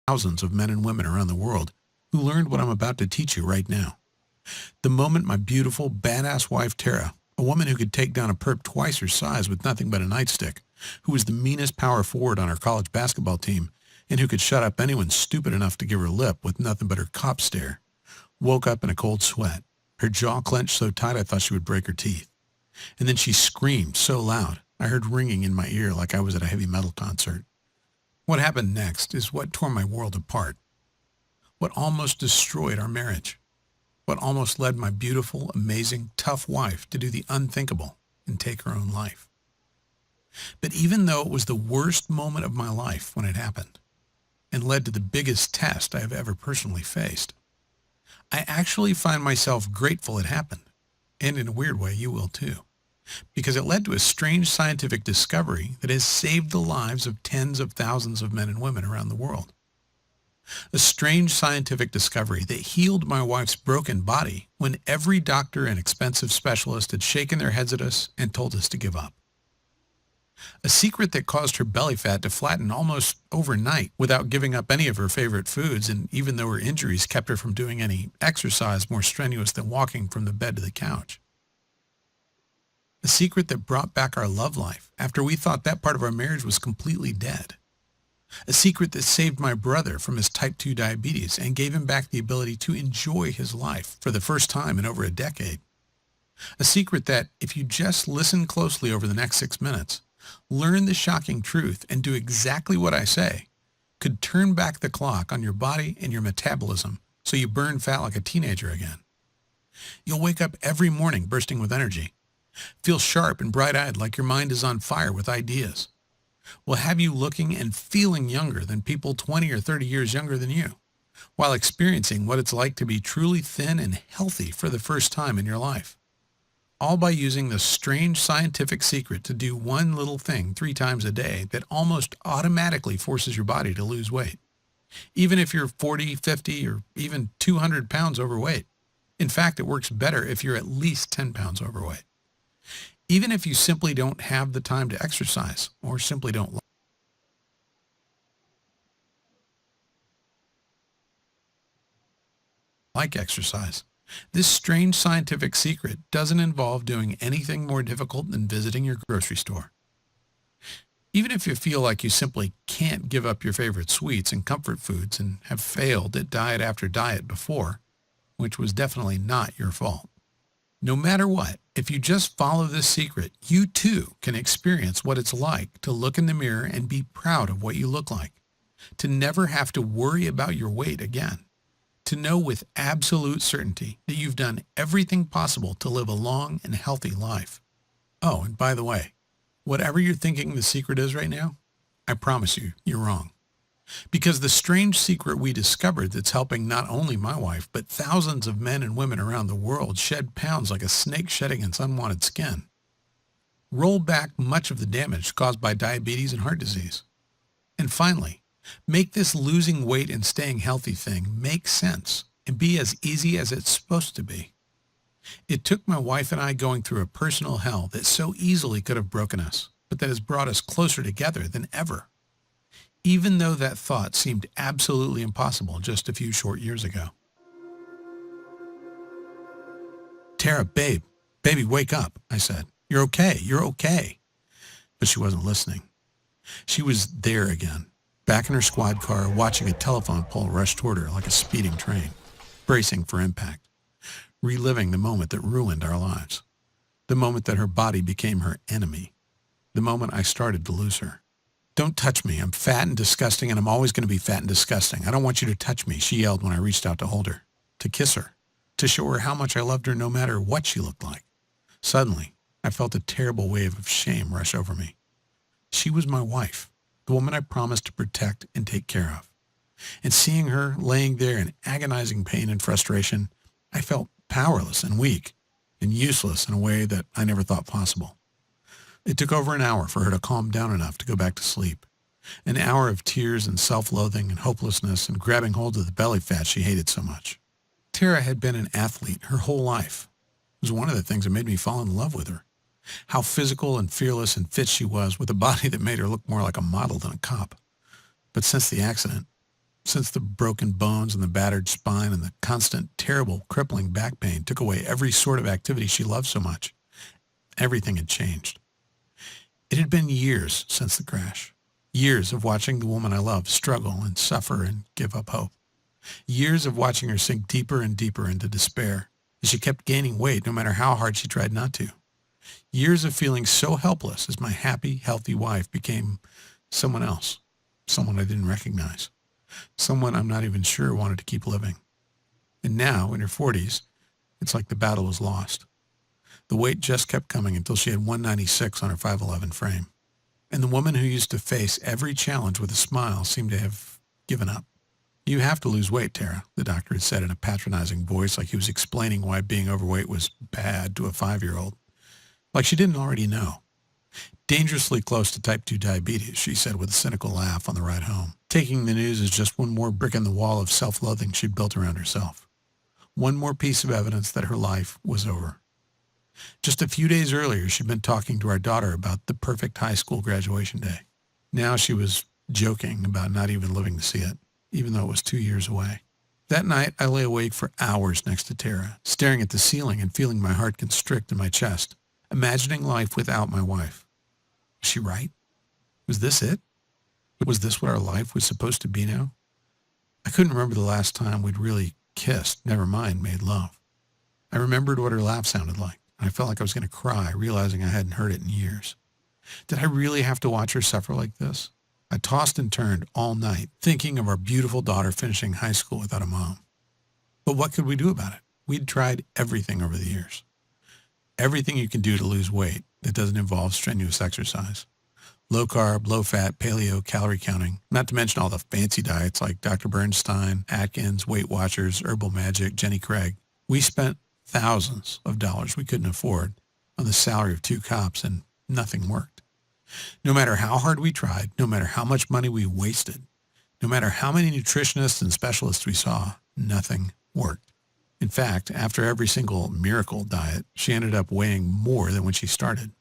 thousands of men and women around the world who learned what I'm about to teach you right now. The moment my beautiful, badass wife Tara, a woman who could take down a perp twice her size with nothing but a nightstick, who was the meanest power forward on our college basketball team, and who could shut up anyone stupid enough to give her lip with nothing but her cop stare, woke up in a cold sweat, her jaw clenched so tight I thought she would break her teeth. And then she screamed so loud, I heard ringing in my ear like I was at a heavy metal concert. What happened next is what tore my world apart. What almost destroyed our marriage. What almost led my beautiful, amazing, tough wife to do the unthinkable and take her own life. But even though it was the worst moment of my life when it happened, and led to the biggest test I have ever personally faced, I actually find myself grateful it happened, and in a weird way you will too, because it led to a strange scientific discovery that has saved the lives of tens of thousands of men and women around the world. A strange scientific discovery that healed my wife's broken body when every doctor and expensive specialist had shaken their heads at us and told us to give up. A secret that caused her belly fat to flatten almost overnight without giving up any of her favorite foods, and even though her injuries kept her from doing any exercise more strenuous than walking from the bed to the couch. A secret that brought back our love life after we thought that part of our marriage was completely dead. A secret that saved my brother from his type 2 diabetes and gave him back the ability to enjoy his life for the first time in over a decade. A secret that, if you just listen closely over the next 6 minutes, learn the shocking truth, and do exactly what I say, could turn back the clock on your body and your metabolism so you burn fat like a teenager again. You'll wake up every morning bursting with energy, feel sharp and bright-eyed like your mind is on fire with ideas. Will have you looking and feeling younger than people 20 or 30 years younger than you, while experiencing what it's like to be truly thin and healthy for the first time in your life. All by using the strange scientific secret to do one little thing 3 times a day that almost automatically forces your body to lose weight, even if you're 40, 50, or even 200 pounds overweight. In fact, it works better if you're at least 10 pounds overweight. Even if you simply don't have the time to exercise, or simply don't like exercise, this strange scientific secret doesn't involve doing anything more difficult than visiting your grocery store. Even if you feel like you simply can't give up your favorite sweets and comfort foods and have failed at diet after diet before, which was definitely not your fault. No matter what, if you just follow this secret, you too can experience what it's like to look in the mirror and be proud of what you look like, to never have to worry about your weight again, to know with absolute certainty that you've done everything possible to live a long and healthy life. Oh, and by the way, whatever you're thinking the secret is right now, I promise you, you're wrong. Because the strange secret we discovered that's helping not only my wife, but thousands of men and women around the world shed pounds like a snake shedding its unwanted skin. Roll back much of the damage caused by diabetes and heart disease. And finally, make this losing weight and staying healthy thing make sense and be as easy as it's supposed to be. It took my wife and I going through a personal hell that so easily could have broken us, but that has brought us closer together than ever. Even though that thought seemed absolutely impossible just a few short years ago. Tara, baby, wake up, I said. You're okay. But she wasn't listening. She was there again, back in her squad car, watching a telephone pole rush toward her like a speeding train, bracing for impact, reliving the moment that ruined our lives, the moment that her body became her enemy, the moment I started to lose her. Don't touch me. I'm fat and disgusting, and I'm always going to be fat and disgusting. I don't want you to touch me, she yelled when I reached out to hold her, to kiss her, to show her how much I loved her no matter what she looked like. Suddenly, I felt a terrible wave of shame rush over me. She was my wife, the woman I promised to protect and take care of. And seeing her laying there in agonizing pain and frustration, I felt powerless and weak and useless in a way that I never thought possible. It took over an hour for her to calm down enough to go back to sleep. An hour of tears and self-loathing and hopelessness and grabbing hold of the belly fat she hated so much. Tara had been an athlete her whole life. It was one of the things that made me fall in love with her. How physical and fearless and fit she was, with a body that made her look more like a model than a cop. But since the accident, Since the broken bones and the battered spine and the constant, terrible, crippling back pain took away every sort of activity she loved so much, everything had changed. It had been years since the crash. Years of watching the woman I loved struggle and suffer and give up hope. Years of watching her sink deeper and deeper into despair as she kept gaining weight no matter how hard she tried not to. Years of feeling so helpless as my happy, healthy wife became someone else, someone I didn't recognize, someone I'm not even sure wanted to keep living. And now, in her 40s, it's like the battle was lost. The weight just kept coming until she had 196 on her 5'11" frame. And the woman who used to face every challenge with a smile seemed to have given up. "You have to lose weight, Tara," the doctor had said in a patronizing voice, like he was explaining why being overweight was bad to a 5-year-old. Like she didn't already know. "Dangerously close to type 2 diabetes," she said with a cynical laugh on the ride home, taking the news as just one more brick in the wall of self-loathing she'd built around herself. One more piece of evidence that her life was over. Just a few days earlier, she'd been talking to our daughter about the perfect high school graduation day. Now she was joking about not even living to see it, even though it was 2 years away. That night, I lay awake for hours next to Tara, staring at the ceiling and feeling my heart constrict in my chest, imagining life without my wife. Was she right? Was this it? Was this what our life was supposed to be now? I couldn't remember the last time we'd really kissed, never mind made love. I remembered what her laugh sounded like. I felt like I was going to cry, realizing I hadn't heard it in years. Did I really have to watch her suffer like this? I tossed and turned all night, thinking of our beautiful daughter finishing high school without a mom. But what could we do about it? We'd tried everything over the years. Everything you can do to lose weight that doesn't involve strenuous exercise. Low carb, low fat, paleo, calorie counting, not to mention all the fancy diets like Dr. Bernstein, Atkins, Weight Watchers, Herbal Magic, Jenny Craig. We spent thousands of dollars we couldn't afford on the salary of 2 cops, and nothing worked. No matter how hard we tried, no matter how much money we wasted, no matter how many nutritionists and specialists we saw, nothing worked. In fact, after every single miracle diet, she ended up weighing more than when she started.